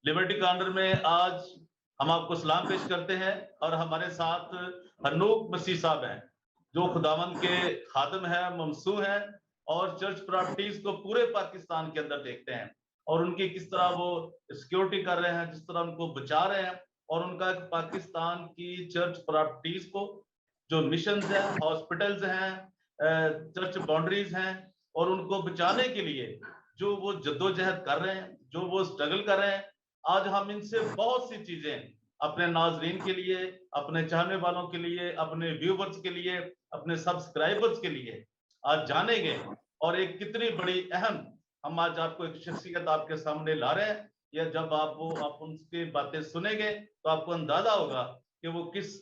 Liberty corner में आज हम आपको सलाम पेश करते हैं और हमारे साथ हनूक मसीह साहब हैं जो खुदावंद के खादिम हैं, ममसू हैं और चर्च प्रॉपर्टीज को पूरे पाकिस्तान के अंदर देखते हैं और उनकी किस तरह वो सिक्योरिटी कर रहे हैं, किस तरह उनको बचा रहे हैं और उनका पाकिस्तान की चर्च प्रॉपर्टीज को जो मिशंस हैं, हॉस्पिटल्स हैं, चर्च बाउंड्रीज हैं और उनको बचाने के लिए जो वो जद्दोजहद कर रहे हैं, जो वो स्ट्रगल कर रहे हैं। आज हम इनसे बहुत सी चीजें अपने नाजरीन के लिए, अपने चाहने वालों के लिए, अपने व्यूवर्स के लिए, अपने सब्सक्राइबर्स के लिए आज जानेंगे और एक कितनी बड़ी अहम हम आज आपको एक शख्सियत आपके सामने ला रहे हैं। या जब आप उनकी बातें सुनेंगे तो आपको अंदाजा होगा कि वो किस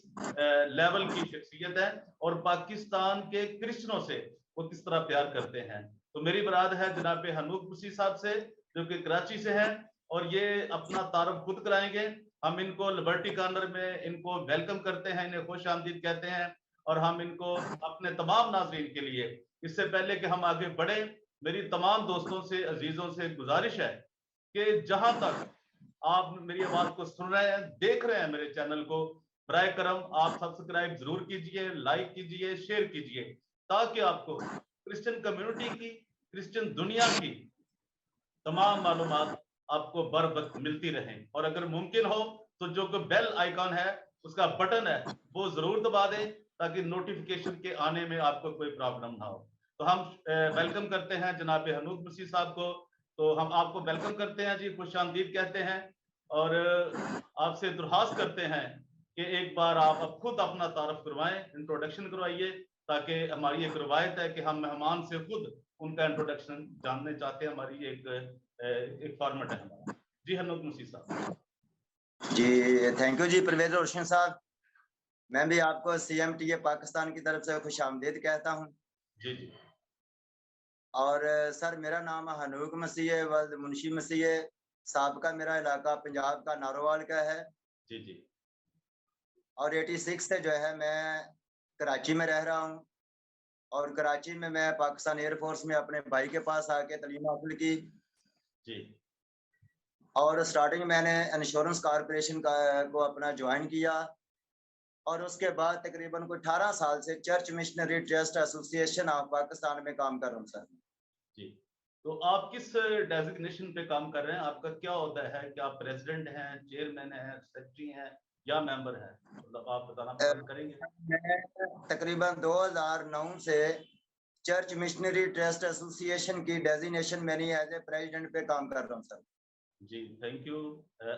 लेवल की शख्सियत है और पाकिस्तान के क्रिश्चियनों से वो किस तरह प्यार करते हैं। तो मेरी बराद है जनाब हनूक मसीह साहब से जो कि कराची से है और ये अपना तारुफ खुद कराएंगे। हम इनको लिबर्टी कॉर्नर में इनको वेलकम करते हैं, इन्हें खुश आमदीद कहते हैं और हम इनको अपने तमाम नाज़रीन के लिए, इससे पहले कि हम आगे बढ़े, मेरी तमाम दोस्तों से, अजीजों से गुजारिश है कि जहां तक आप मेरी आवाज को सुन रहे हैं, देख रहे हैं मेरे चैनल को, बराए करम आप सब्सक्राइब जरूर कीजिए, लाइक कीजिए, शेयर कीजिए ताकि आपको क्रिश्चियन कम्युनिटी की, क्रिश्चियन दुनिया की तमाम मालूमात आपको बर वक्त मिलती रहें। और अगर मुमकिन हो तो जो बेल आइकॉन है उसका बटन है वो जरूर दबा दें ताकि नोटिफिकेशन के आने में आपको कोई प्रॉब्लम ना हो। तो हम वेलकम करते हैं जनाब हनूक मसीह साहब को। तो हम आपको वेलकम करते हैं जी, खुश आमदीद कहते हैं और आपसे दुर्हास करते हैं कि एक बार आप अब खुद अपना तारफ करवाएं, इंट्रोडक्शन करवाइए, ताकि हमारी एक रवायत है कि हम मेहमान से खुद उनका इंट्रोडक्शन जानने चाहते हैं। हमारी एक फॉर्मेट है हमारा। जी हनूक मसीह साहब। जी थैंक यू जी परवेज रोशन साहब। मैं भी आपको CMTA पाकिस्तान की तरफ से खुश आमदीद कहता हूँ। जी जी। और सर मेरा नाम हनूक मसीह है, वल्द मुंशी मसीह है। साबका मेरा इलाका पंजाब का नारोवाल का है। जी जी। और 86 से जो है मैं कराची में रह रहा हूँ और कराची में मैं पाकिस्तान एयरफोर्स में अपने भाई के पास आके तालीम हासिल की जी। और स्टार्टिंग मैंने इंश्योरेंस कॉरपोरेशन को अपना ज्वाइन किया और उसके बाद तकरीबन कोई 18 साल से church missionary trust association of Pakistan में काम कर रहा हूँ सर। जी, तो आप किस डेजिग्नेशन पे काम कर रहे हैं? आपका क्या होता है? क्या आप प्रेसिडेंट हैं, चेयरमैन हैं, सेक्रेटरी हैं या मेंबर हैं? मतलब आप बताना पसंद करेंगे? मैं तकरीबन 2009 से चर्च मिशनरी ट्रस्ट एसोसिएशन की डेजिग्नेशन मैंने एज ए प्रेसिडेंट पे काम कर रहा हूँ सर। जी थैंक यू।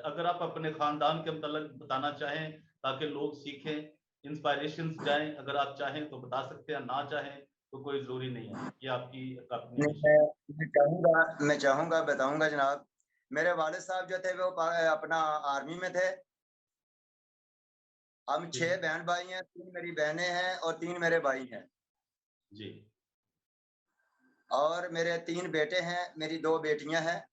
अगर आप अपने खानदान के मतलब बताना चाहें ताकि लोग सीखें, इंस्पायरेशन जाएं, अगर आप चाहें तो बता सकते हैं, ना चाहें तो कोई जरूरी नहीं है, ये आपकी अपनी विश है। मैं चाहूँगा बताऊंगा जनाब। मेरे वालिद साहब जो थे वो अपना आर्मी में थे। हम 6 बहन भाई हैं, 3 मेरी बहनें हैं और 3 मेरे भाई हैं। जी। और मेरे 3 बेटे हैं, मेरी 2 बेटियां हैं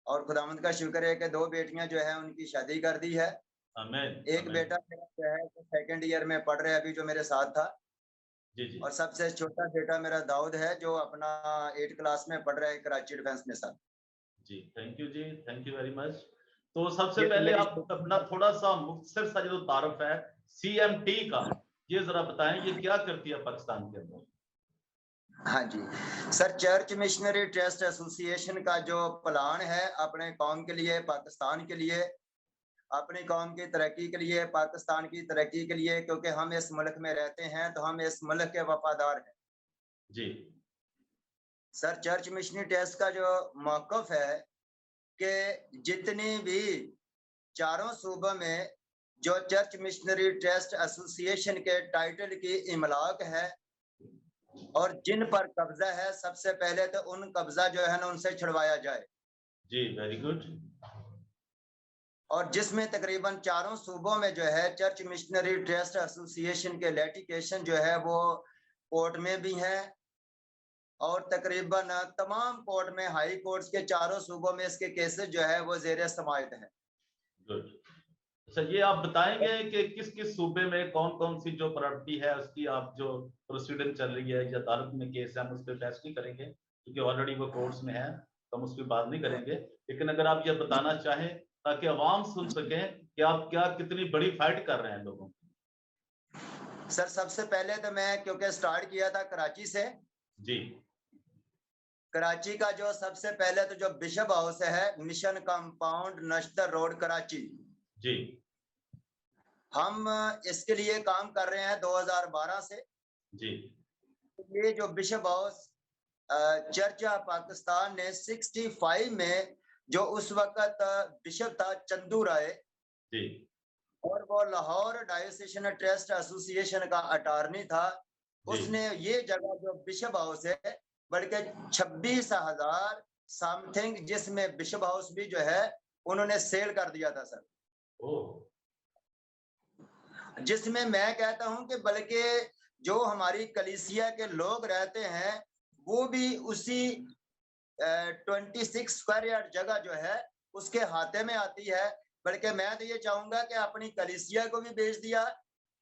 और खुदावंद का शुक्र है कि 2 बेटियां जो है उनकी शादी कर दी है। आमीन। एक बेटा मेरा जो है तो 2nd ईयर में पढ़ रहा है अभी, जो मेरे साथ था। जी जी। और सबसे छोटा बेटा मेरा दाऊद है जो अपना 8 क्लास में पढ़ रहा है कराची डिफेंस में सर। जी थैंक यू जी, थैंक यू वेरी मच। तो सबसे ये तो पहले मेरी आप अपना थोड़ा सा मुख्तसर सा जो तारुफ है CMT का, ये जरा बताएं, ये क्या करती है पाकिस्तान के अंदर? हाँ जी sir, church missionary trust association का जो प्लान है अपने कौम के लिए, पाकिस्तान के लिए, अपनी कौम की तरक्की के लिए, पाकिस्तान की तरक्की के लिए, क्योंकि हम इस मुल्क में रहते हैं तो हम इस मुल्क के वफादार हैं जी सर। चर्च मिशनरी ट्रस्ट का जो मौक़िफ़ है कि जितनी भी चारों सूबों में जो चर्च मिशनरी ट्रस्ट एसोसिएशन के टाइटल की इमलाक है और जिन पर कब्जा है, सबसे पहले तो उन कब्जा जो है ना उनसे छुड़वाया जाए। जी वेरी गुड। और जिसमें तकरीबन चारों सूबों में जो है चर्च मिशनरी ट्रस्ट एसोसिएशन के लिटिगेशन जो है वो कोर्ट में भी है और तकरीबन तमाम कोर्ट में, हाई कोर्ट्स के चारों सूबों में इसके केसेस जो है वो ज़ेर समाअत है। गुड। अच्छा, ये आप बताएंगे कि किस किस सूबे में कौन कौन सी जो प्रॉपर्टी है उसकी आप जो प्रोसीडिंग चल रही है या अदालत में केस है, हम उस पर बहस नहीं करेंगे क्योंकि ऑलरेडी वो कोर्ट्स में है। तो हम उस पर बात नहीं करेंगे, लेकिन अगर आप ये बताना चाहें ताकि अवाम सुन सके कि आप क्या कितनी बड़ी फाइट कर रहे हैं लोगों की। सर सबसे पहले तो मैं क्योंकि स्टार्ट किया था कराची से, जी कराची का जो सबसे पहले तो जो बिशप हाउस है मिशन कंपाउंड नश्तर रोड कराची, जी हम इसके लिए काम कर रहे हैं 2012 से। जी ये जो bishop house church of Pakistan ने 65 में जो उस वक्त बिशप था चंदू राय, जी और वो लाहौर डायोसीशन ट्रस्ट एसोसिएशन का अटॉर्नी था, जी उसने ये जगह जो बिशप हाउस है बल्कि 26,000 समथिंग, जिसमें बिशप हाउस भी जो है उन्होंने सेल कर दिया था सर। ओ जिसमें मैं कहता हूं कि बल्कि जो हमारी कलीसिया के लोग रहते हैं वो भी उसी 26 स्क्वायर यार्ड जगह जो है उसके हाथे में आती है। बल्कि मैं तो ये चाहूंगा कि अपनी कलीसिया को भी बेच दिया।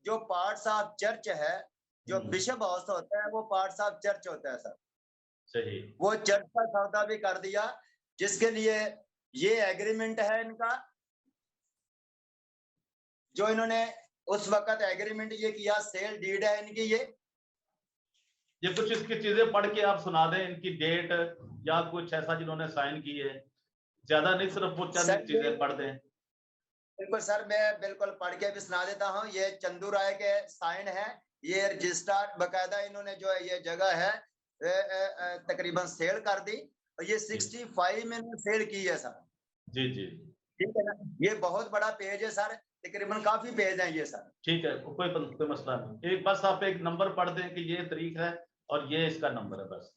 जो पार्ट्स ऑफ चर्च है, जो बिशप हाउस होता है वो पार्ट्स ऑफ चर्च होता है सर, सही वो चर्च का सौदा भी कर दिया, जिसके लिए ये एग्रीमेंट है इनका, जो इन्होंने उस वक्त एग्रीमेंट ये किया, सेल डीड है इनकी ये कुछ इसकी चीजें पढ़ के आप सुना दें, इनकी डेट या कुछ ऐसा जिन्होंने साइन की है, ज्यादा नहीं, सिर्फ वो चंद सर। चीजें पढ़ दें। बिल्कुल सर, मैं बिल्कुल पढ़ के भी सुना देता हूँ। ये चंदू राय के साइन है, ये रजिस्टर बकायदा इन्होंने जो है ये जगह है तकरीबन सेल कर दी, और ये 65 में सेल की है सर। जी जी ठीक है ना, ये बहुत बड़ा पेज है सर, तकरीबन काफी पेज है ये सर। ठीक है, कोई मसला नहीं, एक बस आप एक नंबर पढ़ दें कि ये तारीख है और ये इसका नंबर है बस,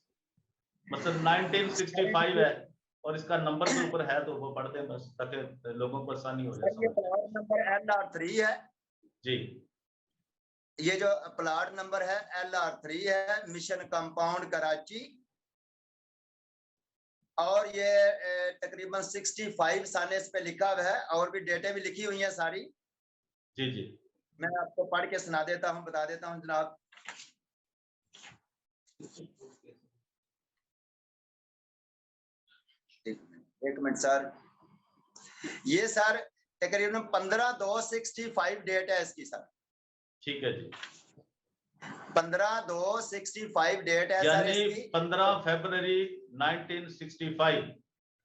मतलब 1965 है और इसका नंबर के ऊपर है तो वो पढ़ दें बस, ताकि लोगों को आसानी हो जाए ये समझ। प्लॉट नंबर LR3 है, जी ये जो प्लॉट नंबर है LR3 है, मिशन कंपाउंड कराची, और ये तकरीबन 65 साल इस पे लिखा हुआ है, और भी डेटें भी लिखी हुई हैं सारी। जी जी मैं आपको पढ़ के सुना देता हूँ, बता देता हूँ जनाब। एक मिनट सर, ये सर तकरीबन 15/2/65 डेट है इसकी सर, ठीक है जी, 15/2/65 डेट है सर यानी इसकी। 15 फरवरी 1965।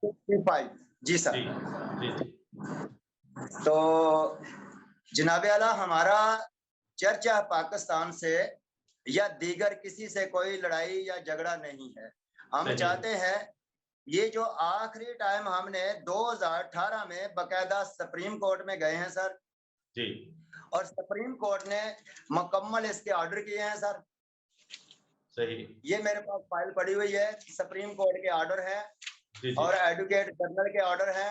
65 जी सर। जी जी तो जनाबे आला, हमारा चर्च ऑफ पाकिस्तान से या दीगर किसी से कोई लड़ाई या झगड़ा नहीं है। हम सही। चाहते हैं, ये जो आखिरी टाइम हमने 2018 में बकायदा सुप्रीम कोर्ट में गए हैं सर, जी और सुप्रीम कोर्ट ने मुकम्मल इसके ऑर्डर किए हैं सर। सही। ये मेरे पास फाइल पड़ी हुई है, सुप्रीम कोर्ट के ऑर्डर है जी जी और एडवोकेट जनरल के ऑर्डर है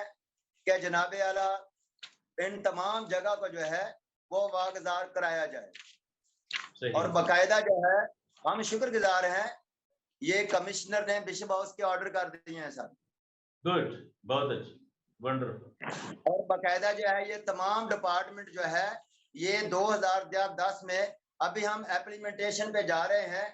कि जनाबे आला इन तमाम जगह को जो है वो वागजार कराया जाए। सही। और बकायदा जो है हम शुक्रगुजार हैं, ये कमिश्नर ने बिशप हाउस के ऑर्डर कर दिए हैं सर। गुड, बहुत अच्छी, वंडरफुल। और बकायदा जो है ये तमाम डिपार्टमेंट जो है ये 2010 में अभी हम एप्लीमेंटेशन पे जा रहे हैं,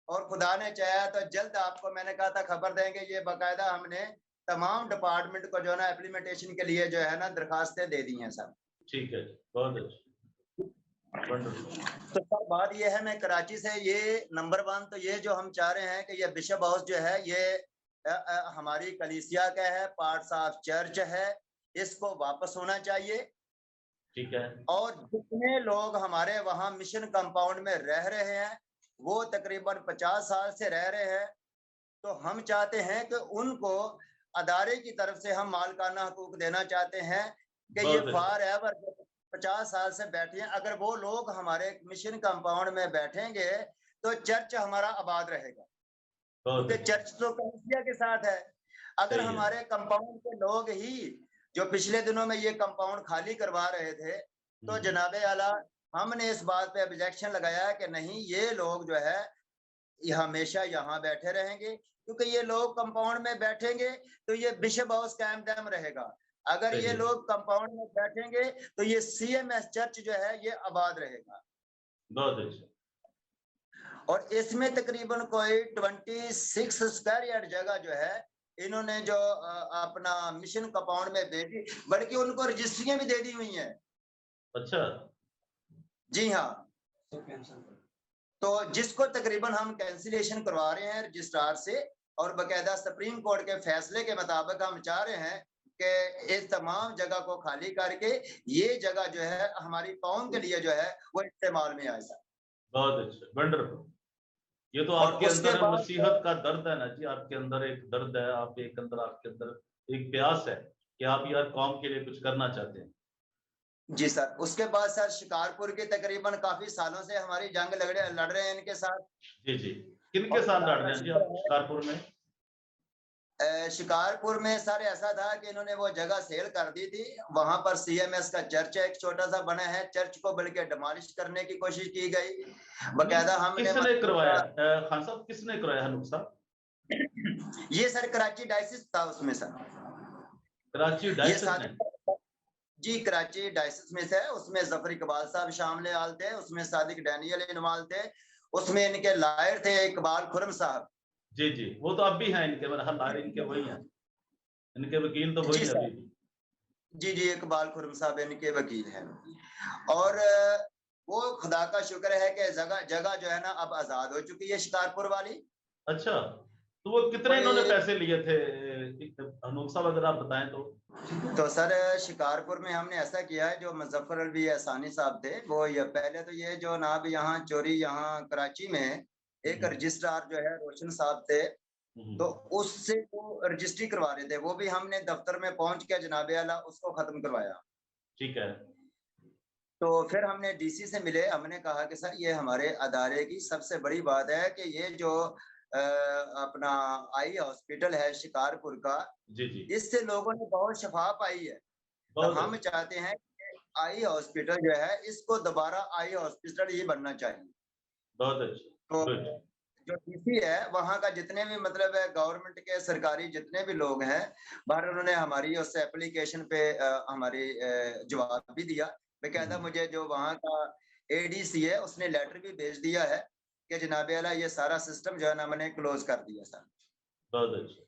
और खुदा ने चाहा तो जल्द आपको मैंने कहा था खबर देंगे। ये बकायदा हमने तमाम डिपार्टमेंट को जो है ना एप्लीमेंटेशन के लिए जो है ना दरखास्तें दे दी हैं सर। ठीक है, बहुत अच्छी, वंडरफुल। तो सर बात ये है, मैं कराची से, ये नंबर 1 तो ये जो हम चाह रहे हैं कि ये बिशप हाउस जो है ये हमारी कलीसिया का है, पार्ट्स ऑफ चर्च है, इसको वापस होना चाहिए। ठीक है। और जितने लोग हमारे वहाँ मिशन कंपाउंड में रह रहे हैं वो तकरीबन 50 साल से रह रहे हैं, तो हम चाहते हैं कि उनको अदारे की तरफ से हम मालकाना हकूक देना चाहते हैं कि ये बहुत अच्छी। फॉर एवर 50 साल से बैठे हैं। अगर वो लोग हमारे मिशन कंपाउंड में बैठेंगे तो चर्च हमारा आबाद रहेगा, बहुत क्योंकि अच्छी। चर्च तो कलीसिया के साथ है। अगर सही है। हमारे कंपाउंड के लोग ही जो पिछले दिनों में ये कंपाउंड खाली करवा रहे थे, तो जनाबे आला हमने इस बात पे ऑब्जेक्शन लगाया कि नहीं, ये लोग जो है ये हमेशा यहाँ बैठे रहेंगे, क्योंकि ये लोग कंपाउंड में बैठेंगे तो ये बिशप हाउस कायम दायम रहेगा। अगर सही ये है। लोग कंपाउंड में बैठेंगे तो ये CMS चर्च जो है ये आबाद रहेगा। बहुत अच्छी। और इसमें तकरीबन कोई 26 स्क्वायर यार्ड जगह जो है इन्होंने जो अपना मिशन कंपाउंड में भेजी, बल्कि उनको रजिस्ट्रियां भी दे दी हुई हैं। अच्छा, जी हाँ, तो जिसको तकरीबन हम कैंसिलेशन करवा रहे हैं रजिस्ट्रार से, और बकायदा सुप्रीम कोर्ट के फैसले के मुताबिक हम चाह रहे हैं कि इस तमाम जगह को खाली करके ये जगह जो है हमारी कौम के लिए जो है वो इस्तेमाल में आए। बहुत अच्छा, वंडरफुल। ये तो और आपके उसके अंदर बाद मसीहत का दर्द है ना जी, आपके अंदर एक दर्द है, आपके अंदर एक प्यास है कि आप यार कौम के लिए कुछ करना चाहते हैं। जी सर, उसके बाद सर शिकारपुर के तकरीबन काफी सालों से हमारी जंग लड़ रहे हैं इनके साथ। जी जी, किनके और साथ खुदा लड़ का रहे हैं जी शुक्र आप है, शिकारपुर में? शिकारपुर में सर ऐसा था कि इन्होंने वो जगह सेल कर दी थी। वहां पर सीएमएस का चर्च एक छोटा सा बना है, चर्च को बल्कि डिमोलिश करने की कोशिश की गई। बकायदा हमने किसने करवाया खान साहब, किसने करवाया हनूक साहब? ये सर कराची डायसिस था उसमें सर। कराची ये डायसिस ने? जी कराची डायसिस में से है, उसमें जफर इकबाल साहब शामिल थे, उसमें सादिक डैनियल इन्वॉल्व थे, उसमें इनके लायर थे इकबाल खुरम साहब। जी जी, वो तो अब भी हैं इनके, हर लायर इनके वही हैं, इनके वकील तो वही जी है सर, अभी भी। जी इकबाल खुरम साहब इनके वकील हैं। और वो खुदा का शुक्र है कि जगह जगह जो है ना अब आजाद हो चुकी है शिकारपुर वाली। अच्छा, तो वो कितने इन्होंने बड़े पैसे लिए थे हनूक साहब, अगर आप बताएं तो? तो सर शिकारपुर में हमने ऐसा किया है, जो मुजफ्फर अली एहसानी साहब थे, वो ये पहले तो ये जो ना भी यहाँ चोरी, यहाँ कराची में एक रजिस्ट्रार जो है रोशन साहब थे, तो उससे वो रजिस्ट्री करवा रहे थे, वो भी हमने दफ्तर में पहुंच के जनाबे आला उसको खत्म करवाया। ठीक है। तो फिर हमने डीसी से मिले, हमने कहा कि सर ये हमारे अदारे की सबसे बड़ी बात है कि ये जो अपना आई हॉस्पिटल है शिकारपुर का, जी जी, इससे लोगों ने बहुत शफा पाई है। तो बहुत हम अच्छा, चाहते हैं कि आई हॉस्पिटल जो है इसको दोबारा आई हॉस्पिटल ही बनना चाहिए। बहुत अच्छा, तो गुड। जो डीसी है वहां का जितने भी मतलब है गवर्नमेंट के सरकारी जितने भी लोग हैं, बाहर उन्होंने हमारी उस एप्लीकेशन पे हमारी जवाब भी दिया। बेकायदा मुझे जो वहाँ का एडीसी है उसने लेटर भी भेज दिया है कि जनाबे आला ये सारा सिस्टम जो है ना मैंने क्लोज कर दिया सर। बहुत अच्छा।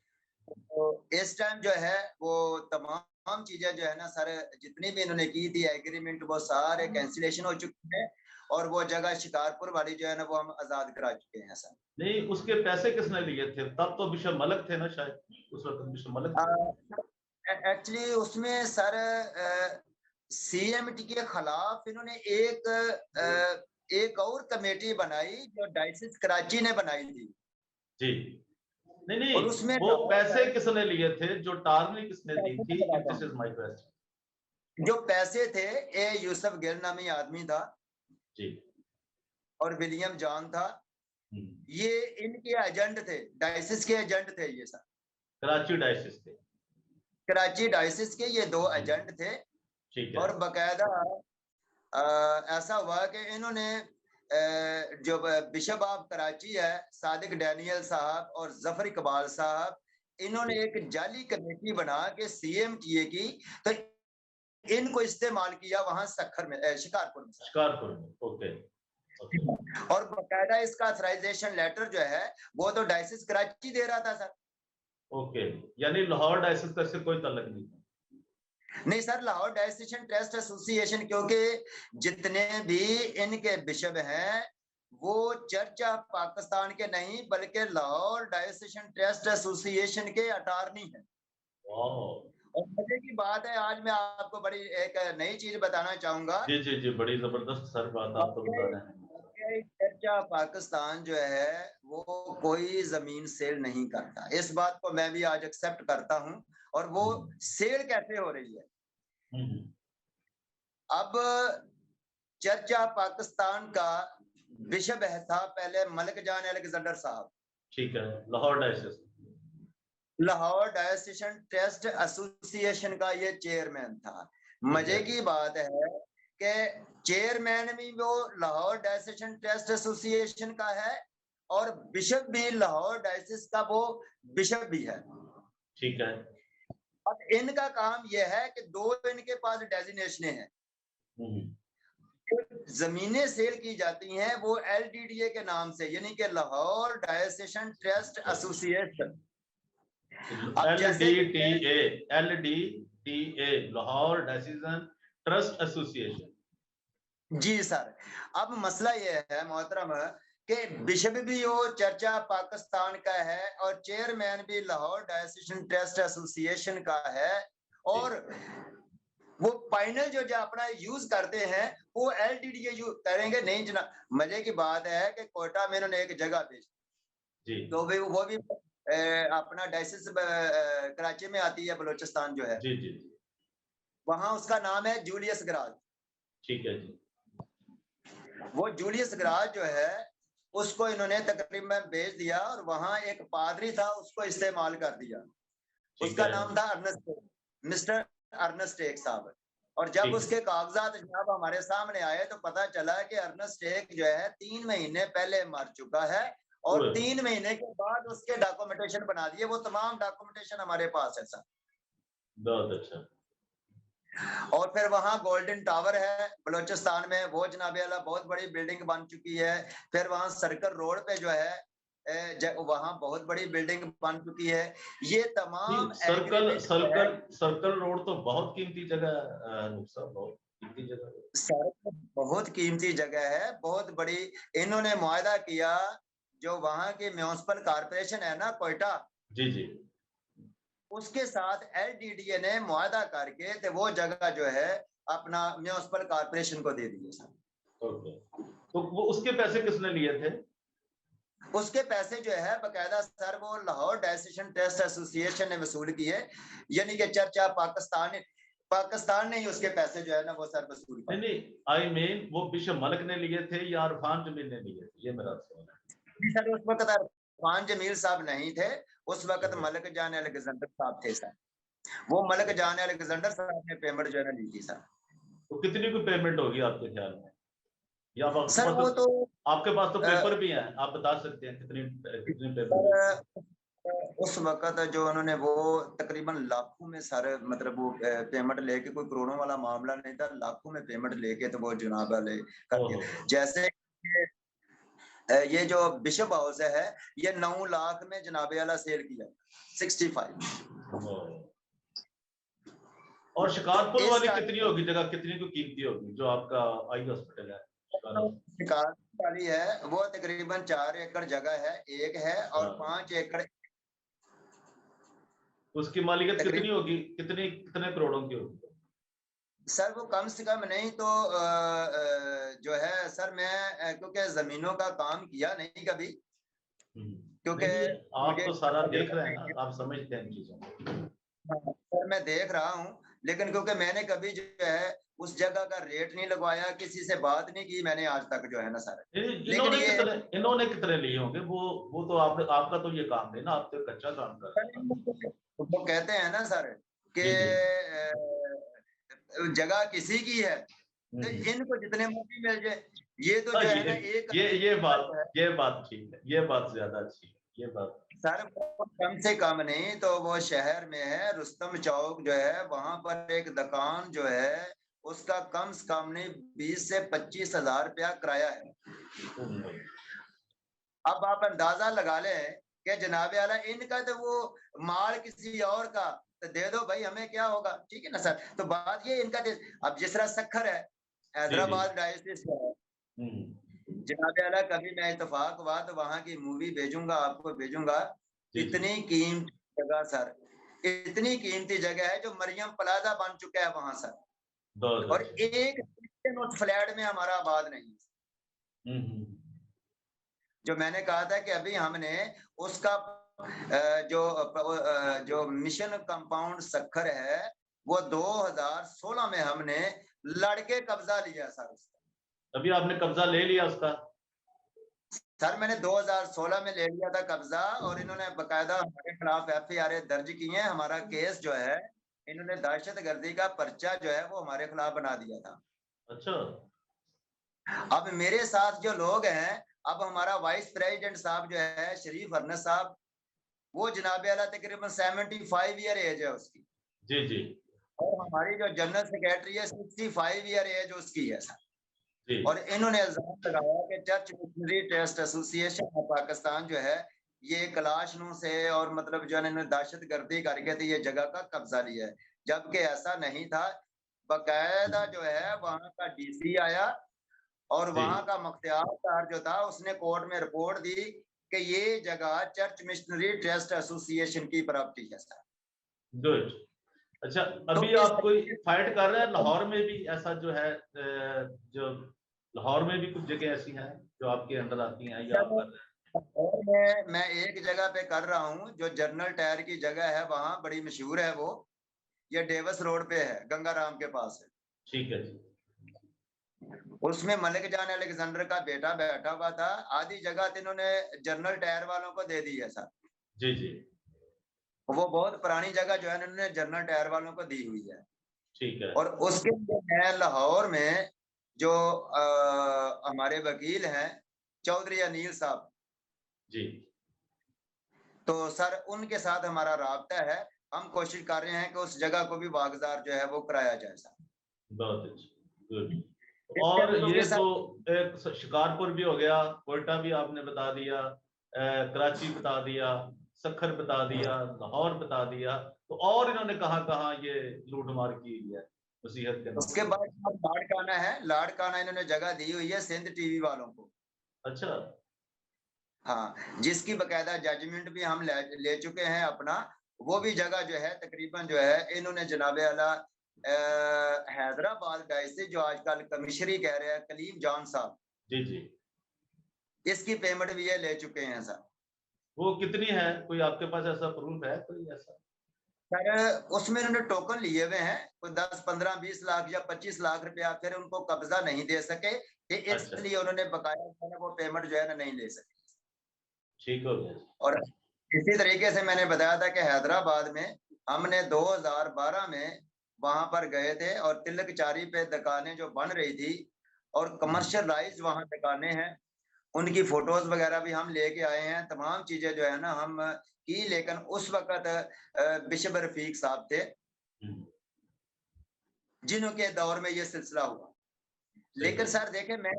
तो इस टाइम जो है वो तमाम चीजें जो है ना सर, जितनी भी इन्होंने की थी एग्रीमेंट, वो सारे कैंसिलेशन हो चुके हैं, और वो जगह शिकारपुर वाली जो है ना वो हम आजाद करा चुके हैं सर। नहीं, उसके पैसे किसने लिए थे? तब तो बिशप मलक थे ना शायद, उस वक्त बिशप मलक थे। एक्चुअली उसमें सर सीएमटी के खिलाफ इन्होंने एक और कमेटी बनाई जो डायसिस कराची ने बनाई थी। जी, नहीं नहीं, और उसमें वो पैसे किसने लिए थे, जो टारनी किसने दी थी? If this is my question. जो पैसे थे, ए यूसुफ गिल नामी आदमी था, जी। और विलियम जॉन था, ये इनके एजेंट थे, डायसिस के एजेंट थे ये सर। कराची डायसिस थे। कराची डायसिस के ये दो एजेंट थे। ठीक है। और बकायदा ऐसा हुआ कि इन्होंने जो बिशप ऑफ कराची है सादिक डैनियल साहब और जफर इकबाल साहब, इन्होंने एक जाली कमेटी बना के सीएमटीए की, तो इनको इस्तेमाल किया वहां सखर में, शिकारपुर में। शिकारपुर में, ओके ओके। और बकायदा इसका ऑथराइजेशन लेटर जो है वो तो डायसिस कराची दे रहा था सर। ओके, यानी लाहौर डायसिस का इससे कोई ताल्लुक नहीं था? नहीं sir, Lahore diocesan trust association, क्योंकि जितने भी इनके बिशप हैं वो चर्च ऑफ पाकिस्तान के नहीं बल्कि लाहौर डायसिशन ट्रस्ट एसोसिएशन के अटॉर्नी हैं। और मजे की बात है, आज मैं आपको बड़ी एक नई चीज बताना चाहूंगा। जी जी जी, बड़ी जबरदस्त सर बात आप तो बता रहे हैं। चर्च ऑफ पाकिस्तान जो है वो कोई जमीन सेल नहीं करता, इस बात को मैं भी आज एक्सेप्ट करता हूं। और वो सेल कैसे हो रही है? अब चर्च ऑफ पाकिस्तान का बिशप था पहले मलिक जान अलेक्जेंडर साहब, ठीक है, Lahore diocese. Lahore diocesan trust association का ये चेयरमैन था। मजे की बात है कि चेयरमैन भी वो लाहौर डायसिशन ट्रस्ट एसोसिएशन का है, और बिशप भी लाहौर डायसिस का वो बिशप भी है। ठीक है। अब इनका काम यह है कि दो इनके पास डेजिग्नेशन है। जमीनें सेल की जाती हैं वो एलडीडीए के नाम से, यानी कि लाहौर डायसेशन ट्रस्ट एसोसिएशन। अब जैसे LDTA लाहौर डायसीजन ट्रस्ट एसोसिएशन। जी सर, अब मसला ये है मोहतरम कि बिशप भी वो चर्चा पाकिस्तान का है और चेयरमैन भी लाहौर डायसीजन ट्रस्ट एसोसिएशन का है, और वो फाइनल जो अपना यूज करते हैं वो LDDA यूज करेंगे नहीं जना। मजे की बात है कि कोयटा में इन्होंने एक जगह बेची, तो वो भी अपना डायसिस कराची में आती है, बलूचिस्तान जो है, जी जी, वहां उसका नाम है जूलियस गराज। ठीक है जी। वो जूलियस गराज जो है उसको इन्होंने तकरीबन बेच दिया, और वहां एक पादरी था उसको इस्तेमाल कर दिया। उसका नाम था मिस्टर अर्नेस्ट टेक साहब। और जब उसके कागजात जनाब हमारे सामने आए तो पता चला कि अर्नेस्ट टेक जो है 3 महीने पहले मर चुका है, और 3 महीने के बाद उसके डॉक्यूमेंटेशन बना दिए। वो तमाम डॉक्यूमेंटेशन हमारे पास है सर। बहुत अच्छा। और फिर वहां गोल्डन टावर है बलूचिस्तान में, वो जनाबे अल्लाह बहुत बड़ी बिल्डिंग बन चुकी है। फिर वहां सर्कल रोड पे जो है वहां बहुत बड़ी बिल्डिंग बन चुकी है। ये तमाम सर्कल रोड तो बहुत कीमती जगह है, बहुत कीमती जगह है। सर्कल बहुत कीमती जगह है, बहुत बड़ी। इन्होंने मुआहदा किया जो वहां की म्यूनिसिपल कॉर्पोरेशन है ना कोयटा, जी जी, उसके साथ LDDA ने मुआहदा करके तो वो जगह जो है अपना म्यूनिसिपल कॉर्पोरेशन को दे दी सर। ओके, तो वो उसके पैसे किसने लिए थे? उसके पैसे जो है बकायदा सर वो लाहौर डायसीजन ट्रस्ट एसोसिएशन ने वसूल किए, यानी कि चर्चा पाकिस्तान ने ही उसके पैसे जो है ना वो सर वसूल किए। नहीं, आई मीन वो बिशप मलिक ने लिए थे या अरफान जमील ने लिए थे, ये मेरा सवाल है। सर उस वक्त अरफान जमील साहब नहीं थे, उस वक्त मलिक जान अलेक्जेंडर साहब थे सर। वो मलिक जान अलेक्जेंडर साहब ने पेमेंट जो है ली थी सर। तो कितनी की पेमेंट होगी आपके ख्याल में? या सर वो तो आपके पास तो पेपर भी हैं, आप बता सकते हैं कितनी कितनी पेमेंट? उस वक्त जो उन्होंने वो तकरीबन लाखों में सारे मतलब वो पेमेंट लेके, कोई करोड़ों वाला मामला नहीं था, लाखों में पेमेंट लेके तो वो जनाब वाले कर दिया। जैसे ये जो बिशप हाउस है ये 9 लाख में जनाबे वाला सेल किया, 65। और शिकारपुर तो वाली कितनी होगी जगह, कितनी को कीमती होगी जो आपका आई हॉस्पिटल है? शिकारपुर वाली है वो तकरीबन 4 एकड़ जगह है, एक है, और 5 एकड़। उसकी मालिकत कितनी होगी, कितने करोड़ों की होगी? सर वो कम से कम नहीं तो जो है सर, मैं क्योंकि जमीनों का काम किया नहीं कभी, क्योंकि आप तो सारा देख रहे हैं ना, आप समझते हैं चीजों को। सर मैं देख रहा हूँ, लेकिन क्योंकि मैंने कभी जो है उस जगह का रेट नहीं लगवाया, किसी से बात नहीं की मैंने आज तक जो है ना सर। इन्होंने कितने लिए होंगे? वो तो आपका तो ये काम नहीं ना, आप तो कच्चा काम कर रहे हैं। वो कहते हैं ना सर कि जगह किसी की है तो इनको जितने मौके मिल जाए, ये तो जो है ना एक ये बात ठीक है, ये बात ज्यादा अच्छी है, ये बात सर कम से कम नहीं तो वो शहर में है रुस्तम चौक जो है, वहां पर एक दुकान जो है उसका कम से कम नहीं 20 से 25 हजार रुपया किराया है। अब आप अंदाजा लगा लें कि जनाबे आला इनका तो वो माल किसी और का तो दे दो भाई, हमें क्या होगा, ठीक है ना सर। तो बात ये इनका अब जिस तरह सखर है हैदराबाद डायसिस है, जनाबे आला कभी मैं इत्तेफाक हुआ तो वहां की मूवी भेजूंगा, आपको भेजूंगा। इतनी कीमती जगह सर, इतनी कीमती जगह है जो मरियम प्लाजा बन चुका है वहां सर, और एक उस फ्लैट में हमारा आबाद नहीं। जो मैंने कहा था कि अभी हमने उसका जो मिशन कंपाउंड सखर है वो 2016 में हमने लड़के कब्जा लिया सर उसका। अभी आपने कब्जा ले लिया उसका? सर मैंने 2016 में ले लिया था कब्जा, और इन्होंने बकायदा हमारे खिलाफ FIR दर्ज की है। हमारा केस जो है इन्होंने दहशतगर्दी का पर्चा जो है वो हमारे खिलाफ बना दिया था। अच्छा। अब मेरे साथ जो लोग हैं, अब हमारा वाइस प्रेसिडेंट साहब जो है शरीफ अरनस साहब, वो जनाबे आला तकरीबन 75 ईयर एज है उसकी। जी जी। और हमारी जो जनरल सेक्रेटरी है 65 ईयर एज उसकी है सर। और इन्होंने इल्जाम लगाया कि church missionary trust association of Pakistan जो है ये कलाशनों से और मतलब जो है इन्होंने दहशतगर्दी करके तो ये जगह का कब्जा लिया है, जबकि ऐसा नहीं था। बकायदा जो है वहां का डीसी आया और जी वहां का मुख्तियार जो था उसने कोर्ट में रिपोर्ट दी कि ये जगह चर्च मिशनरी ट्रस्ट एसोसिएशन की प्रॉपर्टी है सर। गुड। अच्छा, तो अभी इस आप कोई फाइट कर रहे हैं लाहौर में भी ऐसा जो है, जो लाहौर में भी कुछ जगह ऐसी हैं जो आपके अंडर आती हैं या आप कर रहे हैं? और मैं एक जगह पे कर रहा हूँ जो जनरल टायर की जगह है, वहां बड़ी मशहूर है वो, ये डेवस रोड पे है, गंगाराम के पास है। ठीक है जी। उसमें मलिक जान अलेक्जेंडर का बेटा बैठा हुआ था, आधी जगह तो इन्होंने जनरल टायर वालों को दे दी है सर। जी जी। वो बहुत पुरानी जगह जो है इन्होंने जनरल टायर वालों को दी हुई है। ठीक है। और उसके लिए मैं लाहौर में जो हमारे वकील हैं चौधरी अनिल साहब, जी। तो सर उनके साथ हमारा राब्ता है। हम कोशिश कर रहे हैं कि उस जगह को भी वागजार जो है वो कराया जाए सर। बहुत अच्छा, गुड। इससे और हम लोग ये के तो साथ एक शिकारपुर भी हो गया, कोयटा भी आपने बता दिया, कराची बता दिया, सखर बता दिया, लाहौर बता दिया, तो और इन्होंने कहाँ कहाँ ये लूट मार की है मसीहत के नाम उसके पे? बाद लाड़काना है, लाड़काना इन्होंने जगह दी हुई है सिंध टीवी वालों को। अच्छा। हाँ, जिसकी बकायदा जजमेंट भी हम ले चुके हैं अपना। वो भी जगह जो है तकरीबन जो है इन्होंने जनाबे आला हैदराबाद डायसी जो आजकल कमिश्नरी कह रहे हैं कलीम जान साहब, जी जी। इसकी पेमेंट भी ये ले चुके हैं सर। वो कितनी है, कोई आपके पास ऐसा प्रूफ है कोई ऐसा? सर उसमें इन्होंने टोकन लिए हुए हैं, कोई 10, 15, 20 लाख या 25 लाख रुपया, फिर उनको कब्जा नहीं दे सके, कि अच्छा, इसलिए उन्होंने बकाया जो है ना वो पेमेंट जो है ना नहीं ले सके। ठीक हो गया। और इसी तरीके से मैंने बताया था कि हैदराबाद में हमने 2012 में वहां पर गए थे और तिलकचारी पे दुकानें जो बन रही थी और कमर्शियलाइज वहां दुकानें हैं, उनकी फोटोज वगैरह भी हम लेके आए हैं, तमाम चीजें जो है ना हम की। लेकिन उस वक्त बिशप रफीक साहब थे हम्म, जिन्होंने दौर में ये सिलसिला हुआ। सही लेकिन है। सर देखे मैं,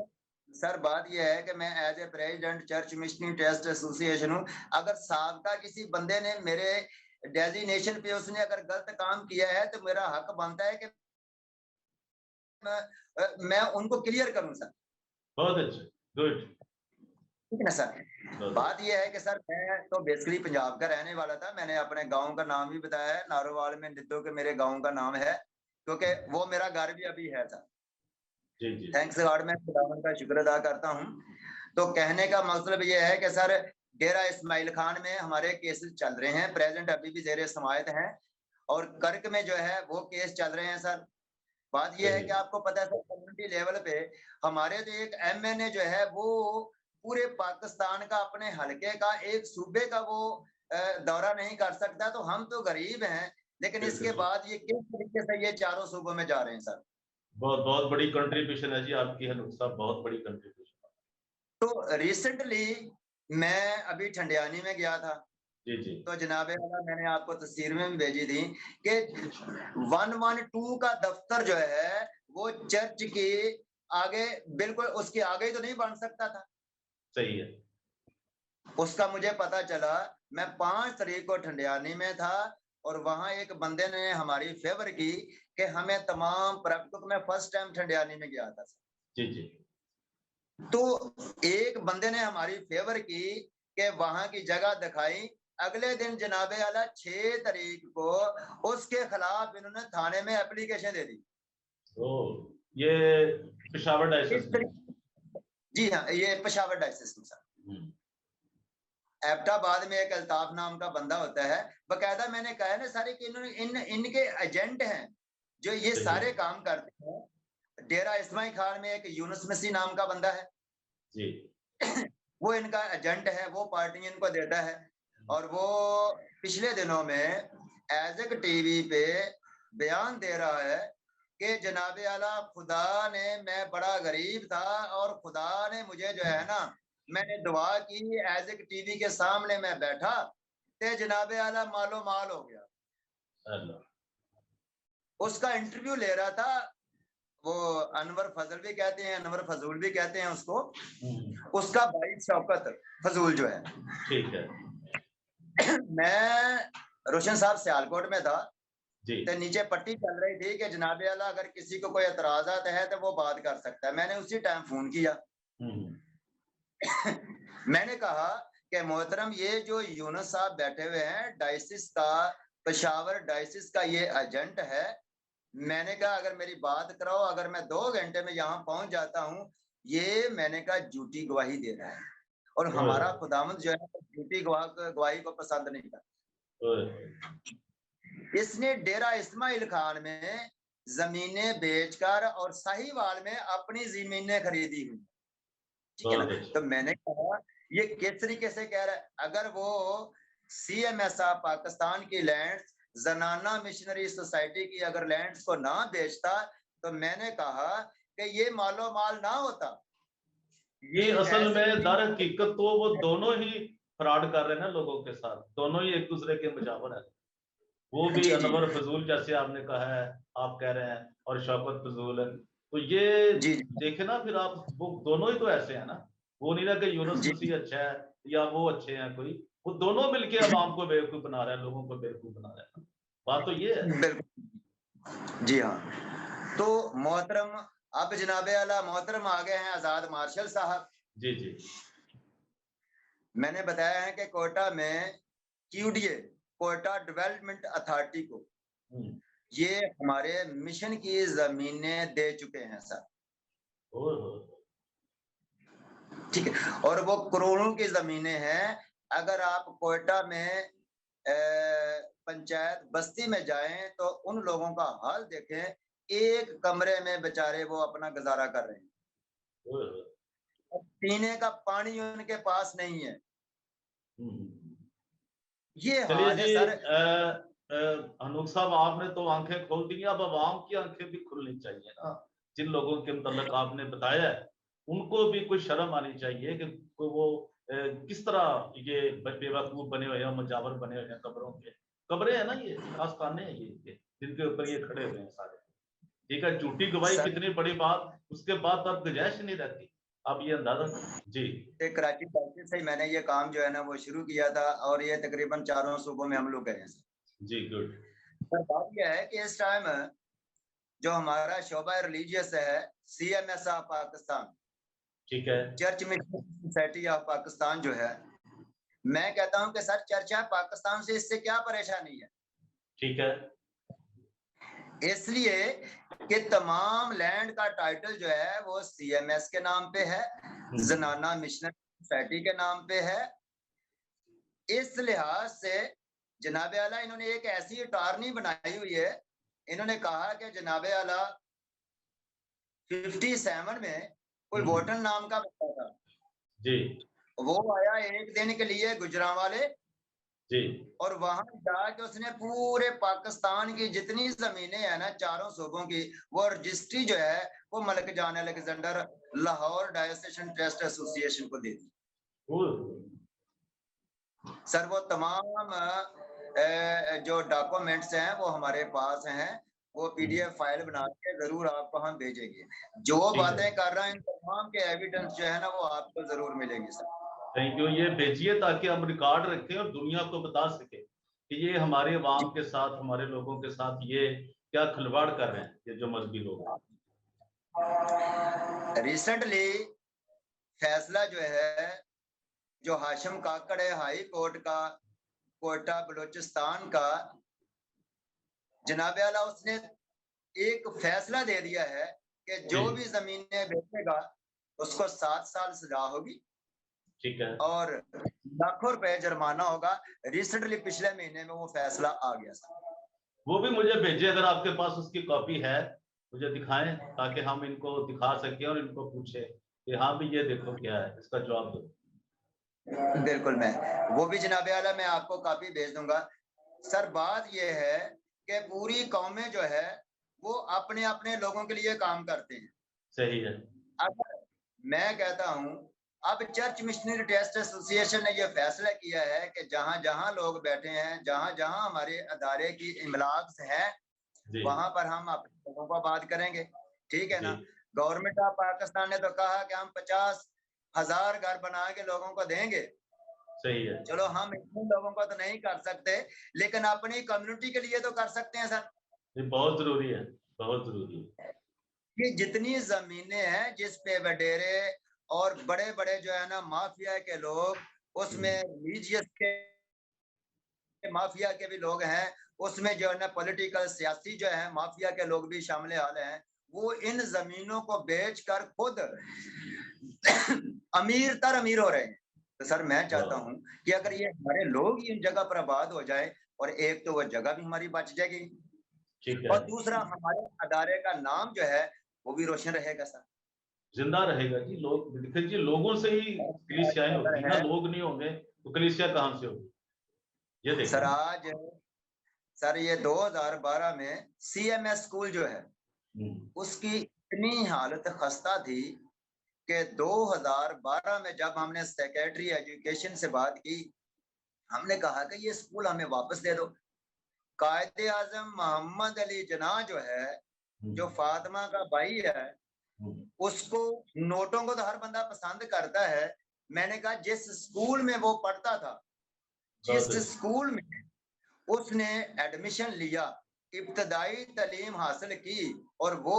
सर बात यह है कि मैं as a president church missionary trust association हूँ। अगर साबका किसी बंदे ने मेरे डेजिग्नेशन पे उसने अगर गलत काम किया है तो मेरा हक बनता है कि मैं उनको क्लियर करूं सर। बहुत अच्छा, गुड। ठीक है ना सर। बहुत बात यह है कि सर मैं तो बेसिकली पंजाब का रहने वाला था, मैंने अपने गांव का नाम भी बताया है, नारोवाल में निद्दो के मेरे गांव का नाम है, क्योंकि वो मेरा घर भी अभी है सर। जी जी। थैंक्स गॉड, मैं खुदावन का शुक्र अदा करता हूँ। तो कहने का मतलब ये है कि सर डेरा इस्माइल खान में हमारे केसेस चल रहे हैं, प्रेजेंट अभी भी जेर समायत हैं, और कर्क में जो है वो केस चल रहे हैं सर। बात यह है सही कि है। आपको पता है सर कम्युनिटी लेवल पे हमारे तो एक एमएनए जो है वो पूरे पाकिस्तान का अपने हलके का एक सूबे का वो दौरा नहीं कर सकता, तो हम तो गरीब हैं, लेकिन इसके बिल्कुल। बाद ये किस तरीके से ये चारों सूबों में जा रहे हैं सर। बहुत बहुत बड़ी कंट्रीब्यूशन है जी आपकी, हनूक साहब, बहुत बड़ी कंट्रीब्यूशन। तो रिसेंटली मैं अभी ठंडियानी में गया था, जी जी। तो जनाबे वाला मैंने आपको तस्वीर में भी भेजी थी कि 112 का दफ्तर जो है वो चर्च के आगे, बिल्कुल उसके आगे ही तो नहीं बन सकता था। सही है। उसका मुझे पता चला, मैं 5 तारीख को ठंडियानी में था और वहां एक बंदे ने हमारी फेवर की कि हमें तमाम क्योंकि मैं फर्स्ट टाइम ठंडियानी में गया था, जी जी। तो एक बंदे ने हमारी फेवर की कि वहां की जगह दिखाई। अगले दिन जनाबे आला 6 तारीख को उसके खिलाफ इन्होंने थाने में एप्लीकेशन दे दी। ओ, ये पेशावर डायसिस इस में? तरीके, जी हाँ, ये पेशावर डायसिस में सर। हम्म, एबटाबाद में एक अल्ताफ नाम का बंदा होता है, बकायदा मैंने कहा है ना सारे कि इन्होंने इनके एजेंट हैं जो ये सही है। सारे काम करते हैं। डेरा इस्माइल खान में एक यूनुस मसीह नाम का बंदा है, जी। वो इनका एजेंट है, वो पार्टी इनको देता है। और वो पिछले दिनों में एज एक टीवी पे बयान दे रहा है कि जनाबे आला खुदा ने, मैं बड़ा गरीब था और खुदा ने मुझे जो है ना, मैंने दुआ की, एज एक टीवी के सामने मैं बैठा ते जनाबे आला मालो माल हो गया। अल्लाह। उसका इंटरव्यू ले रहा था वो, अनवर फजल भी कहते हैं, अनवर फजूल भी कहते हैं उसको, हम्म, उसका भाई शौकत फजूल जो है। ठीक है। मैं रोशन साहब सियालकोट में था, जी तो नीचे पट्टी चल रही थी कि जनाब आला अगर किसी को कोई एतराजात है तो वो बात कर सकता है। मैंने उसी टाइम फोन किया। मैंने कहा कि मोहतरम, ये जो यूनुस साहब बैठे हुए हैं डायसिस का, पेशावर डायसिस का ये एजेंट है। मैंने कहा अगर मेरी बात कराओ, अगर मैं 2 घंटे में यहाँ पहुंच जाता हूँ, ये मैंने कहा झूठी गवाही दे रहा है, और हमारा खुदावंद जो है झूठी गवाही को पसंद नहीं करता। इसने डेरा इस्माइल खान में जमीनें बेचकर और साहिवाल में अपनी जमीनें खरीदी हुई, ठीक है ना। तो मैंने कहा ये किस तरीके से कह रहा है? अगर वो CMSA पाकिस्तान की लैंड, जनाना मिशनरी सोसाइटी की अगर लैंड्स को ना बेचता, तो मैंने कहा कि ये मालो माल ना होता। ये असल में दर हकीकत तो वो दोनों ही फ्रॉड कर रहे हैं ना लोगों के साथ, दोनों ही एक दूसरे के मुजावर है। वो भी अनवर फजूल जैसे आपने कहा है, आप कह रहे हैं, और शौकत फजूल है। तो ये देखे ना फिर आप, वो दोनों ही तो ऐसे हैं ना। वो नहीं ना कि यूनुस मसीह अच्छा है या वो अच्छे हैं कोई, वो दोनों मिलके अवाम को बेवकूफ बना रहे हैं, लोगों को बेवकूफ बना रहे हैं। बात तो ये है। जी हाँ। तो मोहतरम, अब जनाबे आला मोहतरम आ गए हैं आजाद मार्शल साहब। जी जी। मैंने बताया है कि कोयटा में QDA, कोयटा डेवलपमेंट अथॉरिटी को ये हमारे मिशन की जमीनें दे चुके हैं सर, ठीक है। और वो करोड़ों की जमीनें हैं। अगर आप कोयटा में पंचायत बस्ती में जाएं तो उन लोगों का हाल देखें, एक कमरे में बेचारे वो अपना गुजारा कर रहे हैं, पीने का पानी उनके पास नहीं है। ये हाल है सर। अनूप साहब, आपने तो आंखें खोल दी, अब आवाम की आंखें भी खुलनी चाहिए ना। जिन लोगों के मतलब आपने बताया है, उनको भी कोई शर्म आनी चाहिए कि वो किस तरह ये बेवकूफ बने हुए हैं, मुजावर बने हुए हैं। कब्रें हैं ना, ये आस्थाने हैं ये जिनके ऊपर ये खड़े हुए हैं सारे। ठीक है, झूठी गवाही कितनी बड़ी बात, उसके बाद तो अब गुंजाइश नहीं रहती। अब ये अंदाजा जी। कराची से ही मैंने ये काम जो है ना वो शुरू किया था, और ये तकरीबन 4 सूबों में हम लोग गए हैं जी। गुड। सर, बात यह है कि इस टाइम जो हमारा शोबा रिलीजियस है CMSA पाकिस्तान, ठीक है, church mission society of Pakistan जो है, मैं कहता हूं कि सर चर्च है पाकिस्तान से, इससे क्या परेशानी है? ठीक है। इसलिए कि तमाम लैंड का टाइटल जो है वो CMS के नाम पे है, जनाना मिशनरी सोसाइटी के नाम पे है। इस लिहाज से जनाबे आला इन्होंने एक ऐसी अटॉर्नी बनाई हुई है। इन्होंने कहा कि जनाबे आला 57 में कोई वोटन नाम का बच्चा था जी, वो आया एक दिन के लिए गुजरांवाले जी, और वहां जाके उसने पूरे पाकिस्तान की जितनी जमीनें हैं ना 4 सूबों की, वो रजिस्ट्री जो है वो मलिक जान Alexander Lahore diocesan trust association को दे दी। सर वो तमाम जो डॉक्यूमेंट्स हैं वो हमारे पास हैं, वो PDF फाइल बना के जरूर आपको हम भेजेंगे। जो बातें कर रहे हैं इन तमाम के एविडेंस जो है ना वो आपको जरूर मिलेंगे सर। Thank you. ये भेजिए ताकि हम रिकॉर्ड रखें और दुनिया को बता सके कि ये हमारे अवाम के साथ, हमारे लोगों के साथ ये क्या खिलवाड़ कर रहे हैं, ये जो मजहबी लोग। रिसेंटली फैसला जो है जो हाशिम काकड़ है हाई कोर्ट का कोयटा बलूचिस्तान का, जनाबे आला उसने एक फैसला दे दिया है कि जो भी जमीनें बेचेगा उसको 7 साल सजा होगी, ठीक है, और लाखों रुपए जुर्माना होगा। रिसेंटली पिछले महीने में वो फैसला आ गया सर। वो भी मुझे भेजिए, अगर आपके पास उसकी कॉपी है मुझे दिखाएं, ताकि हम इनको दिखा सकें और इनको पूछे कि हाँ भी ये देखो क्या है, इसका जवाब दो। बिल्कुल, मैं वो भी जनाबे आला मैं आपको कॉपी भेज दूंगा। सर बात ये है कि पूरी कौमें जो है वो अपने अपने लोगों के लिए काम करते हैं। सही है। अब मैं कहता हूं, अब चर्च मिशनरी ट्रस्ट एसोसिएशन ने यह फैसला किया है कि जहां जहां लोग बैठे हैं, जहां जहां हमारे अदारे की इमलाक है, वहां पर हम अपने लोगों को बात करेंगे, ठीक है ना। गवर्नमेंट ऑफ पाकिस्तान ने तो कहा कि हम 50,000 घर बना के लोगों को देंगे, सही है। चलो हम इतने लोगों को तो नहीं कर सकते, लेकिन अपनी कम्युनिटी के लिए तो कर सकते हैं सर। ये बहुत जरूरी है, बहुत जरूरी है। ये जितनी जमीनें हैं जिस पे वडेरे और बड़े बड़े जो है ना माफिया के लोग, उसमें रिलीजियस के माफिया के भी लोग हैं, उसमें जो है ना पॉलिटिकल सियासी जो है माफिया के लोग भी शामिल हाल हैं, वो इन जमीनों को बेचकर खुद अमीर तर अमीर हो रहे हैं। तो सर मैं चाहता हूं कि अगर ये हमारे लोग ही इन जगह पर आबाद हो जाए, और एक तो वो जगह भी हमारी बच जाएगी, ठीक है, और दूसरा हमारे अदारे का नाम जो है वो भी रोशन रहेगा सर। जिंदा रहेगा जी। लोग देखिए जी, लोगों से ही कलीसियाएं होती है ना, लोग नहीं होंगे तो कलीसिया कहाँ से होगी, ये देखिए। सर आज सर ये 2012 में CMS स्कूल जो है उसकी इतनी हालत खस्ता थी कि 2012 में जब हमने सेक्रेटरी एजुकेशन से बात की, हमने कहा कि ये स्कूल हमें वापस दे दो। कायदे आजम मोहम्मद अली जिन्ना जो है, जो फातिमा का भाई है, उसको नोटों को तो हर बंदा पसंद करता है। मैंने कहा जिस स्कूल में वो पढ़ता था, जिस स्कूल में उसने एडमिशन लिया, इब्तदाई तालीम हासिल की, और वो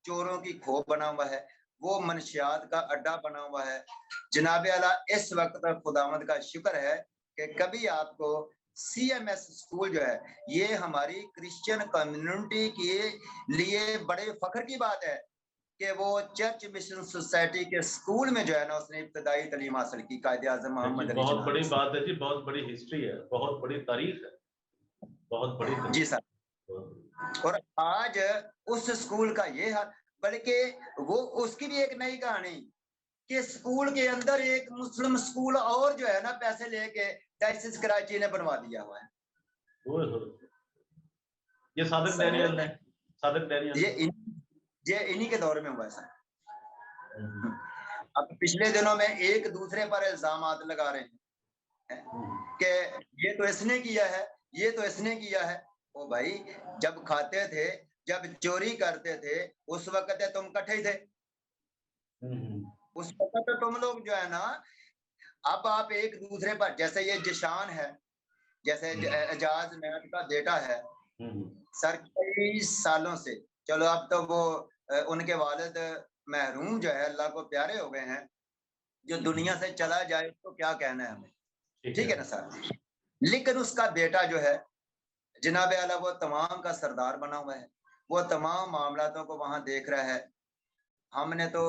चोरों की खोप बना हुआ है, वो मनशियात का अड्डा बना हुआ है। जनाब आला इस वक्त खुदावंद का शुक्र है कि कभी आपको CMS स्कूल जो है, ये हमारी क्रिश्चियन कम्युनिटी के लिए बड़े फख्र की बात है कि वो चर्च मिशन सोसाइटी के स्कूल में जो है ना उसने इब्तदाई तालीम हासिल की, कायदे आजम मोहम्मद अली बहुत जिन्ना बड़ी से। बात है जी, बहुत बड़ी हिस्ट्री है, बहुत बड़ी तारीख है, बहुत बड़ी तारीख। जी सर। और आज उस स्कूल का ये हाल, बल्कि वो उसकी भी एक नई कहानी कि स्कूल के अंदर एक मुस्लिम स्कूल और जो है ना पैसे लेके डायसिस कराची ने बनवा दिया हुआ है। ओए होए। ये सादिक डैनियल ने, सादिक डैनियल ये इन्हीं के दौर में हुआ है सर। अब पिछले दिनों में एक दूसरे पर इल्जाम लगा रहे हैं कि ये तो इसने किया है, ये तो इसने किया है। ओ भाई, जब खाते थे, जब चोरी करते थे, उस वक्त तुम इकट्ठे थे, उस वक्त तो तुम लोग जो है ना, अब आप एक दूसरे पर, जैसे ये जिशान है, जैसे एजाज नायक का बेटा है सर, कई सालों से, चलो अब तो वो उनके वालिद महरूम जो है अल्लाह को प्यारे हो गए हैं, जो दुनिया से चला जाए तो क्या कहना है हमें, ठीक है ना सर। लेकिन उसका बेटा जो है जनाब आला वो तमाम का सरदार बना हुआ है, वो तमाम मामलातों को वहां देख रहा है। हमने तो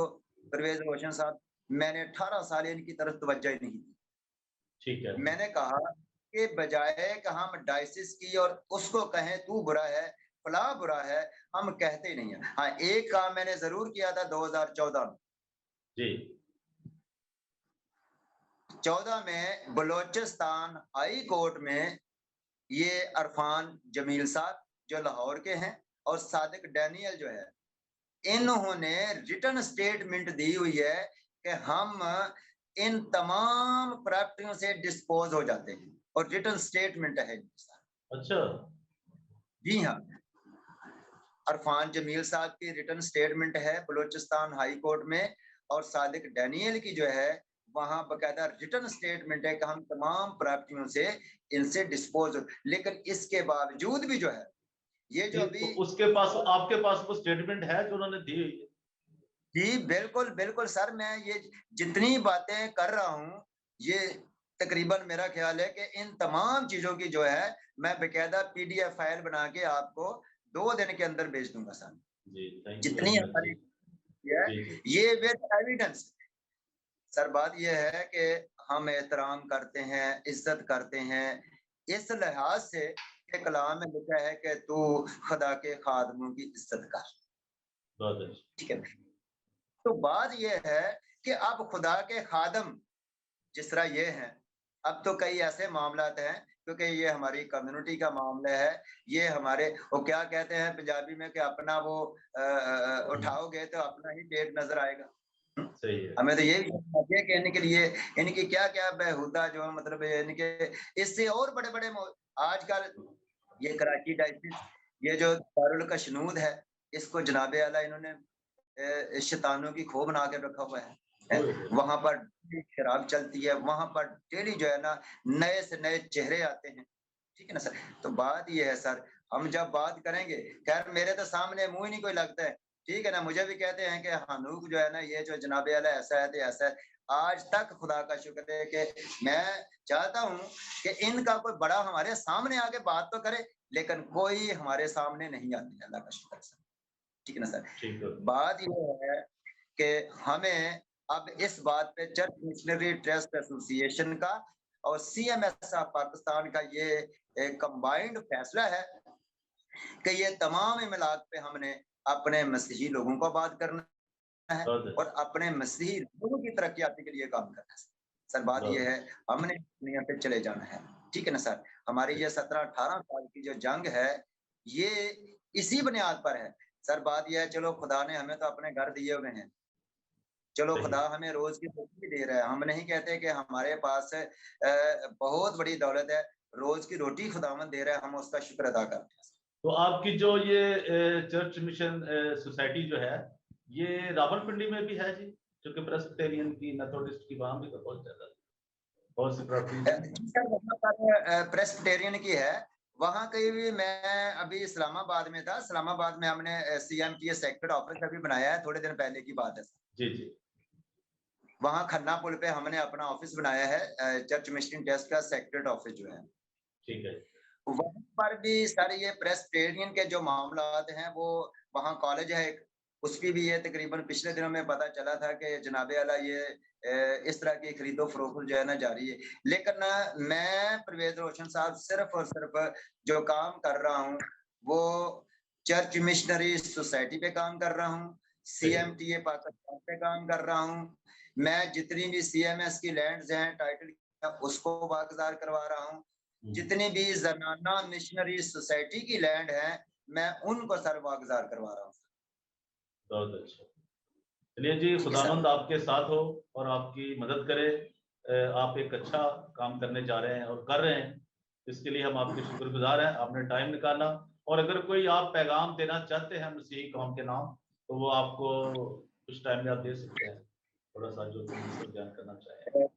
परवेज रोशन साहब, मैंने 18 साल इनकी तरफ तवज्जो ही नहीं दी। ठीक है। मैंने कहा कि बजाय कि हम डायसिस की और उसको कहें तू बुरा है, फला बुरा है, हम कहते ही नहीं है। हाँ, एक काम मैंने जरूर किया था 2014 में जी। 14 में बलोचिस्तान हाई कोर्ट में ये अरफान जमील साहब जो लाहौर के हैं और सादिक डैनियल जो है, इन्होंने रिटर्न स्टेटमेंट दी हुई है कि हम इन तमाम प्रॉपर्टियों से डिस्पोज हो जाते हैं, और रिटर्न स्टेटमेंट है। अच्छा। जी हाँ, अरफान जमील साहब की रिटर्न स्टेटमेंट है बलूचिस्तान हाई कोर्ट में, और सादिक डैनियल की जो है वहां बकायदा रिटर्न स्टेटमेंट है कि हम तमाम प्रॉपर्टियों से इनसे डिस्पोज हो। लेकिन इसके बावजूद भी जो है ये जो अभी, उसके पास, आपके पास वो स्टेटमेंट है जो उन्होंने दी? जी बिल्कुल बिल्कुल सर, मैं ये जितनी बातें कर रहा हूँ, ये तकरीबन मेरा ख्याल है कि इन तमाम चीजों की जो है मैं बेकायदा PDF फाइल बना के आपको 2 दिन के अंदर भेज दूंगा सर। जी, थैंक यू जितनी वेरी मच हमारी जी। है जी, ये विद एविडेंस। सर बात ये है कि हम एहतराम करते हैं, इज्जत करते हैं, इस लिहाज से कि कलाम में लिखा है कि तू खुदा के खादमों की इज्जत कर, बहुत अच्छा। ठीक है। तो बात यह है कि अब खुदा के खादम जिस तरह ये हैं, अब तो कई ऐसे मामलात हैं, क्योंकि ये हमारी कम्युनिटी का मामला है, ये हमारे, वो क्या कहते हैं पंजाबी में कि अपना वो उठाओगे तो अपना ही पेट नजर आएगा। सही है। हमें तो यही समझिए कि इनके लिए इनकी क्या क्या बेहुदा जो मतलब इनके, इससे और बड़े बड़े आजकल ये कराची डायसिस, ये जो दारुल कशनूद है, इसको जनाबे आला इन्होंने शैतानों की खो बना के रखा हुआ है। वहां पर शराब चलती है, वहां पर डेली जो है ना नए से नए चेहरे आते हैं, ठीक है ना सर। तो बात ये है सर, हम जब बात करेंगे, खैर मेरे तो सामने मुंह ही नहीं कोई लगता है, ठीक है ना, मुझे भी कहते हैं कि हनूक जो है ना, ये जो जनाबे वाला ऐसा है तो ऐसा है। आज तक खुदा का शुक्र है कि मैं चाहता हूं कि इनका कोई बड़ा हमारे सामने आके बात तो करे, लेकिन कोई हमारे सामने नहीं आती, अल्लाह का शुक्र है सर, ठीक है ना सर। ठीक है। बात ये है कि हमें अब इस बात पे चर्च मिशनरी ट्रस्ट एसोसिएशन का और CMS ऑफ पाकिस्तान का ये कंबाइंड फैसला है कि ये तमाम इमलाक पे हमने अपने मसीही लोगों को आबाद करना है और अपने मसीही लोगों की तरक्याती के लिए काम करना है सर। बात ये है, हमने दुनिया पे चले जाना है, ठीक है ना सर। हमारी ये 17-18 साल की जो जंग है, ये इसी बुनियाद पर है सर। बात यह है, चलो खुदा ने हमें तो अपने घर दिए हुए हैं, चलो खुदा हमें रोज की रोटी दे रहा है, हम नहीं कहते कि हमारे पास बहुत बड़ी दौलत है, रोज की रोटी खुदावंद दे रहा है, हम उसका शुक्र अदा करते हैं। तो आपकी जो ये चर्च मिशन सोसाइटी जो है, ये रावलपिंडी में भी है जी, जो कि प्रेस्बिटेरियन की मेथोडिस्ट की, वहां भी तो बहुत ज्यादा बहुत सी प्रेस्बिटेरियन की है वहां कहीं भी। मैं अभी इस्लामाबाद में था, इस्लामाबाद में हमने CMTA सेक्रेटरी ऑफिस अभी बनाया है, थोड़े दिन पहले की बात है जी जी। वहां खन्ना पुल पे हमने अपना ऑफिस बनाया है, चर्च मिशनरी ट्रस्ट का सेक्रेटरी ऑफिस जो है, ठीक है। वहां पर भी सर ये प्रेस्बिटेरियन के जो मामलात हैं, वो वहां कॉलेज है एक, उसकी भी ये तकरीबन पिछले दिनों में पता चला था कि जनाबे वाला ये इस तरह की खरीदो फरोख्त जो है ना जारी है। लेकिन मैं परवेज रोशन साहब सिर्फ और सिर्फ जो काम कर रहा हूँ वो चर्च मिशनरी सोसाइटी पे काम कर रहा हूँ, CMTA पाकिस्तान पे काम कर रहा हूँ। मैं जितनी भी CMS की लैंड्स हैं टाइटल उसको वागजार करवा रहा हूँ, जितनी भी जनाना मिशनरी सोसाइटी की लैंड है मैं उनको सर वागजार करवा रहा हूँ। बहुत अच्छा। चलिए जी, खुदावंद आपके साथ हो और आपकी मदद करे। आप एक अच्छा काम करने जा रहे हैं और कर रहे हैं, इसके लिए हम आपके शुक्रगुजार हैं, आपने टाइम निकाला। और अगर कोई आप पैगाम देना चाहते हैं मसीही कौम के नाम, तो वो आपको कुछ टाइम में आप दे सकते हैं, थोड़ा सा जो बयान करना चाहें।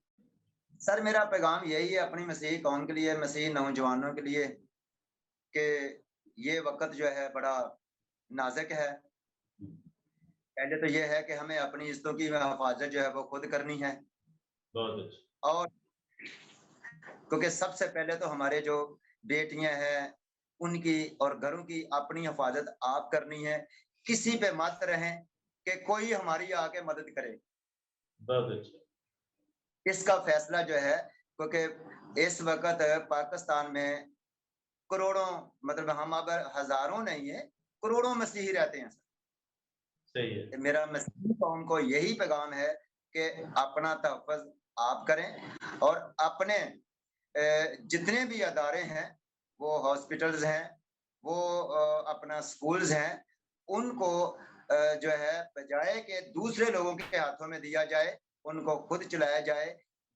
सर मेरा पैगाम यही है अपनी मसीही कौम के लिए, मसीही नौजवानों के लिए, कि ये वक्त जो है बड़ा नाजुक है। पहले तो ये है कि हमें अपनी इज्जतों की हिफाजत जो है वो खुद करनी है, बहुत अच्छा। और क्योंकि सबसे पहले तो हमारे जो बेटियां हैं उनकी और घरों की अपनी हिफाजत आप करनी है। किसी पे मत रहें कि कोई हमारी आके मदद करे। बहुत अच्छा। इसका फैसला जो है, क्योंकि इस वक्त पाकिस्तान में करोड़ों, मतलब हम अगर हजारों नहीं है करोड़ों मसीही रहते हैं। सही है। मेरा मसीही कौम को यही पैगाम है कि अपना तहफ़्फ़ुज़ आप करें और अपने जितने भी अदारे हैं, वो हॉस्पिटल्स हैं, वो अपना स्कूल्स हैं, उनको जो है बजाय कि दूसरे लोगों के हाथों में दिया जाए, उनको खुद चलाया जाए।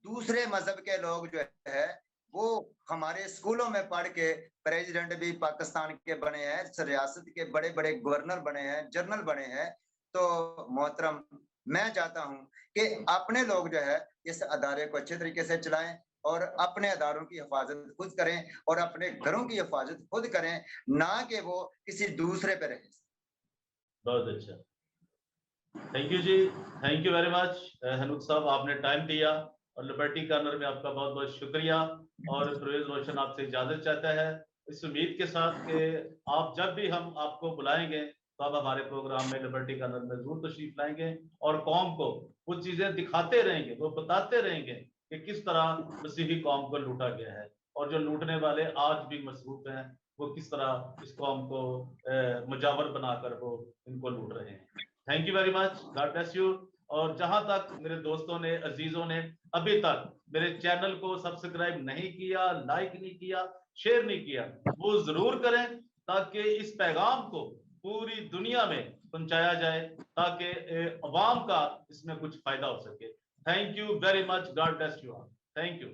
दूसरे मजहब के लोग जो है वो हमारे स्कूलों में पढ़ के प्रेसिडेंट भी पाकिस्तान के बने हैं, रियासत के बड़े बड़े गवर्नर बने हैं, जनरल बने हैं। तो मोहतरम, मैं चाहता हूं कि अपने लोग जो है इस अदारे को अच्छे तरीके से चलाएं और अपने अदारों की हिफाजत खुद करें और अपने घरों की हिफाजत खुद करें, ना कि वो किसी दूसरे पे रहे। बहुत अच्छा, थैंक यू जी, thank you very much Hanook साहब, आपने टाइम दिया। और लिबर्टी कॉर्नर में आपका बहुत बहुत शुक्रिया। और परवेज रोशन आपसे इजाजत चाहता है, इस उम्मीद के साथ कि आप जब भी हम आपको बुलाएंगे तो आप हमारे प्रोग्राम में लिबर्टी कॉर्नर में जरूर तशरीफ लाएंगे और कौम को वो चीजें दिखाते रहेंगे, वो बताते रहेंगे कि किस तरह मसीही कौम को लूटा गया है और जो लूटने वाले आज भी मसरूफ हैं वो किस तरह इस कौम को मुजावर बनाकर वो इनको लूट रहे हैं। Thank you very much, God bless you. और जहां तक मेरे दोस्तों ने, अजीजों ने अभी तक मेरे चैनल को सब्सक्राइब नहीं किया, लाइक नहीं किया, शेयर नहीं किया, वो जरूर करें ताकि इस पैगाम को पूरी दुनिया में पहुंचाया जाए, ताकि अवाम का इसमें कुछ फायदा हो सके। Thank you very much, God bless you all, thank you.